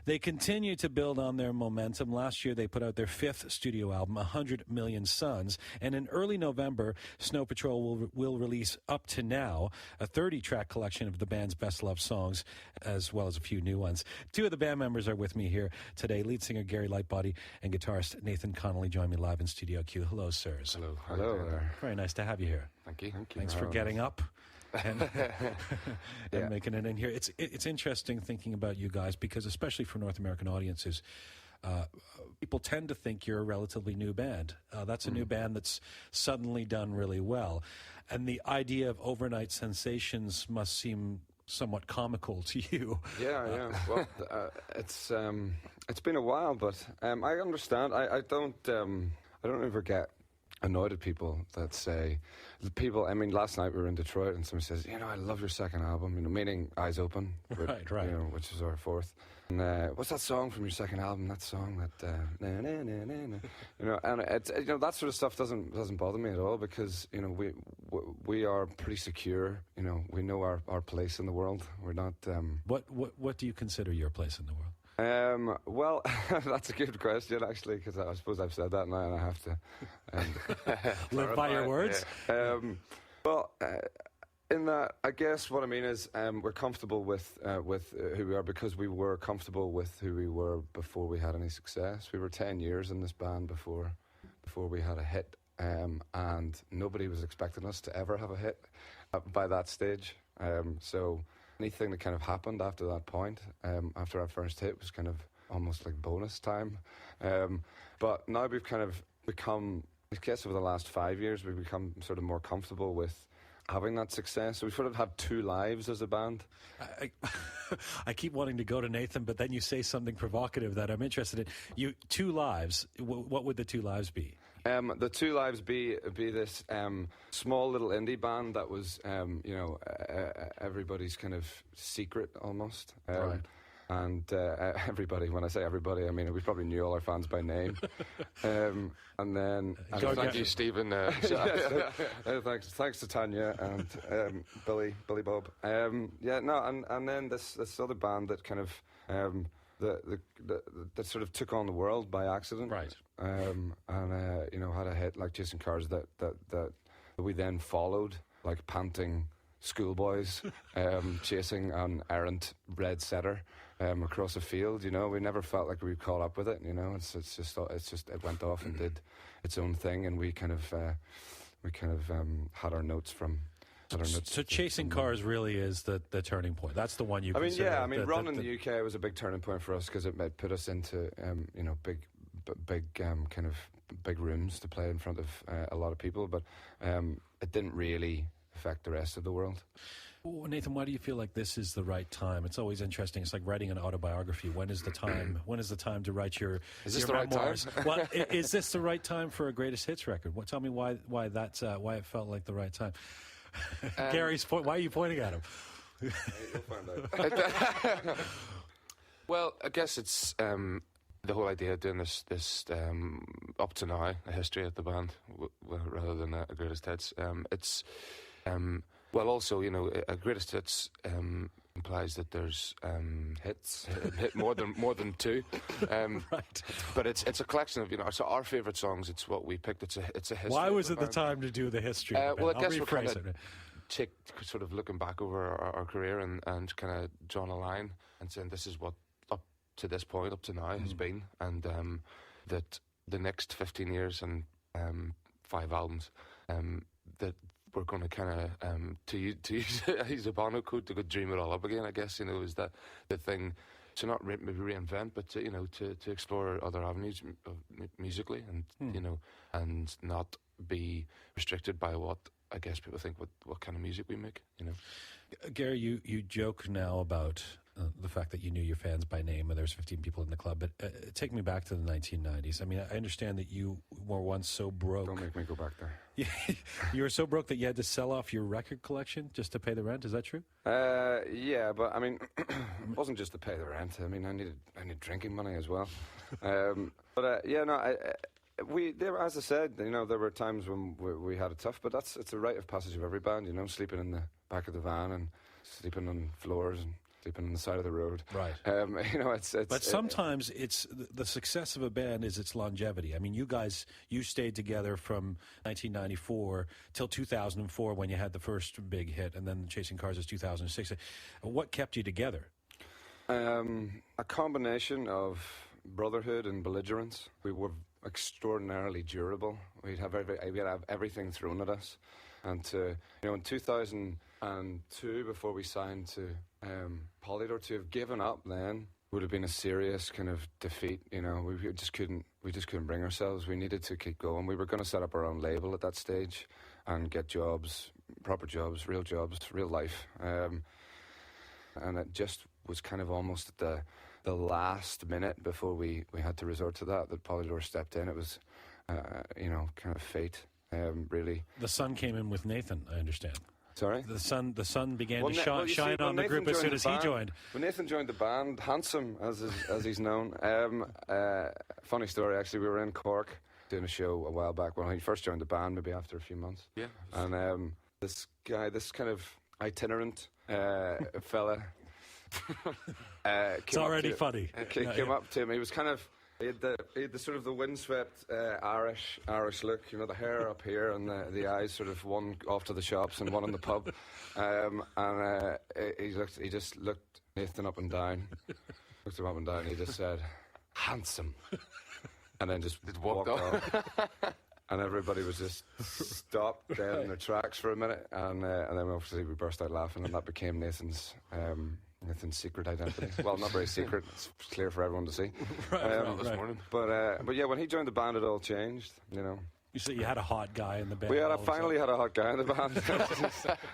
They continue to build on their momentum. Last year, they put out their 5th studio album, 100 Million Suns. And in early November, Snow Patrol will release Up to Now, a 30-track collection of the band's best-loved songs, as well as a few new ones. Two of the band members are with me here today. Lead singer Gary Lightbody and guitarist Nathan Connolly join me live in Studio Q. Hello, sirs. Hello. Hello there. Very nice to have you here. Thank you. Thanks for getting up and, and making it in here. It's interesting thinking about you guys because, especially for North American audiences, people tend to think you're a relatively new band. That's a new band that's suddenly done really well. And the idea of overnight sensations must seem somewhat comical to you. Yeah. Well, it's been a while, but I understand. I don't ever get annoyed at people that say, I mean, last night we were in Detroit and somebody says, I love your second album, meaning Eyes Open, right. Which is our 4th. And what's that song from your second album? That song that, na na na na na. And it's, that sort of stuff doesn't bother me at all because, we are pretty secure. We know our place in the world. We're not. What do you consider your place in the world? Well, that's a good question, actually, because I suppose I've said that now and I have to live by your words. Yeah. In that, I guess what I mean is we're comfortable with who we are because we were comfortable with who we were before we had any success. We were 10 years in this band before we had a hit, and nobody was expecting us to ever have a hit by that stage. So anything that kind of happened after that point, after our first hit, was kind of almost like bonus time. But now we've kind of become, I guess over the last 5 years, we've become sort of more comfortable with having that success. So we sort of have 2 lives as a band. I keep wanting to go to Nathan, but then you say something provocative that I'm interested in. 2 lives, what would the 2 lives be? The 2 lives be this small little indie band that was, everybody's kind of secret almost. Right. And everybody, when I say everybody, I mean we probably knew all our fans by name. And then thank you, Stephen. Thanks to Tanya and Billy Bob. And then this other band that kind of that sort of took on the world by accident, right? And had a hit like Chasing Cars that we then followed like panting schoolboys chasing an errant red setter across a field. We never felt like we caught up with it. It's just it went off and did its own thing, and we kind of had our notes from. So Chasing Cars really is the turning point. That's the one you consider. Run in the UK was a big turning point for us because it put us into big rooms to play in front of a lot of people, but it didn't really affect the rest of the world. Well, Nathan, why do you feel like this is the right time? It's always interesting. It's like writing an autobiography. When is the time? When is the time to write your memoirs? Right time? Well, is this the right time for a greatest hits record? Tell me why it felt like the right time. Gary's point. Why are you pointing at him? You'll find out. Well, I guess it's the whole idea of doing this up to now, a history of the band, rather than a greatest hits. It's well, also, a greatest hits implies that there's hits, more than 2. Right. But it's a collection of so our favourite songs. It's what we picked. It's a history. Why was it the time to do the history? Well, I guess we're kind of sort of looking back over our career and kind of drawing a line and saying this is what up to this point, up to now, has been, and that the next 15 years and 5 albums that we're going to kind of to use a Bono quote, to go dream it all up again. I guess is that the thing, to not maybe reinvent, but to explore other avenues musically, and and not be restricted by what I guess people think what kind of music we make. Gary, you joke now about the fact that you knew your fans by name and there's 15 people in the club, but take me back to the 1990s. I mean, I understand that you were once so broke. Don't make me go back there. You were so broke that you had to sell off your record collection just to pay the rent. Is that true? Yeah, but I mean, it wasn't just to pay the rent. I mean, I needed drinking money as well. As I said, there were times when we had it tough, but it's a rite of passage of every band, sleeping in the back of the van and sleeping on floors and sleeping on the side of the road. Right. You know, it's. But sometimes it's the success of a band is its longevity. I mean, you stayed together from 1994 till 2004 when you had the first big hit, and then Chasing Cars is 2006. What kept you together? A combination of brotherhood and belligerence. We were extraordinarily durable. We'd have everything thrown at us. And in 2002, before we signed to Polydor, to have given up then would have been a serious kind of defeat. You know, we just couldn't bring ourselves. We needed to keep going. We were going to set up our own label at that stage and get jobs, proper jobs, real life. And it just was kind of almost at the last minute before we had to resort to that Polydor stepped in. It was, kind of fate, really. The sun came in with Nathan, I understand. Sorry? The sun began to shine on the group as soon as he joined. When Nathan joined the band, Handsome, as he's known, funny story, actually, we were in Cork doing a show a while back when he first joined the band, maybe after a few months. Yeah. And this guy, this kind of itinerant fella... it's already funny. Came up to him. He was kind of... He had the sort of the windswept Irish look, you know, the hair up here and the eyes sort of one off to the shops and one in the pub, and he just looked Nathan up and down, looked him up and down. He just said, "Handsome," and then just walked off. And everybody was just stopped dead in their tracks for a minute, and then obviously we burst out laughing, and that became Nathan's secret identity. Well, not very secret. It's clear for everyone to see. This morning. But yeah, when he joined the band, it all changed. You know. You said you had a hot guy in the band. We finally had a hot guy in the band.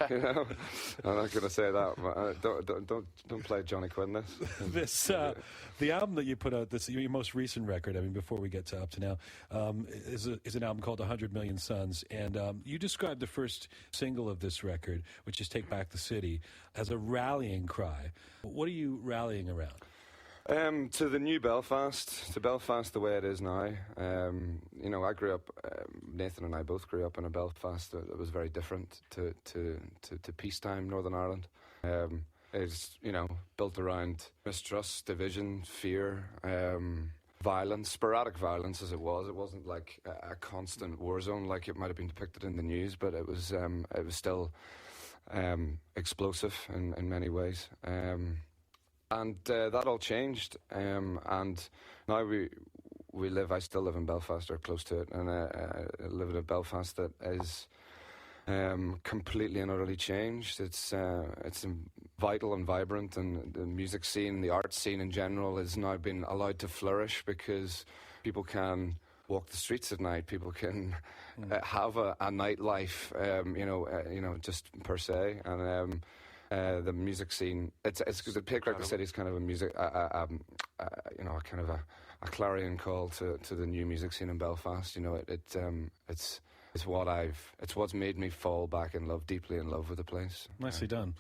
You know, I'm not going to say that. But don't play Johnny Quinn this. The album that you put out, your most recent record. I mean, before we get to up to now, is an album called 100 Million Suns, and you described the first single of this record, which is "Take Back the City," as a rallying cry. What are you rallying around? To the new Belfast, to Belfast the way it is now. I grew up, Nathan and I both grew up in a Belfast that was very different to peacetime Northern Ireland. It's, built around mistrust, division, fear, violence, sporadic violence as it was. It wasn't like a constant war zone like it might have been depicted in the news, but it was still explosive in many ways. And that all changed, and now I still live in Belfast, or close to it, and I live in a Belfast that is completely and utterly changed. It's vital and vibrant, and the music scene, the art scene in general, has now been allowed to flourish because people can walk the streets at night, people can have a nightlife, just per se, and the music scene. It's because the Take Back the City is kind of a music, kind of a clarion call to the new music scene in Belfast. You know, it's what's made me fall back in love, deeply in love with the place. Nicely done.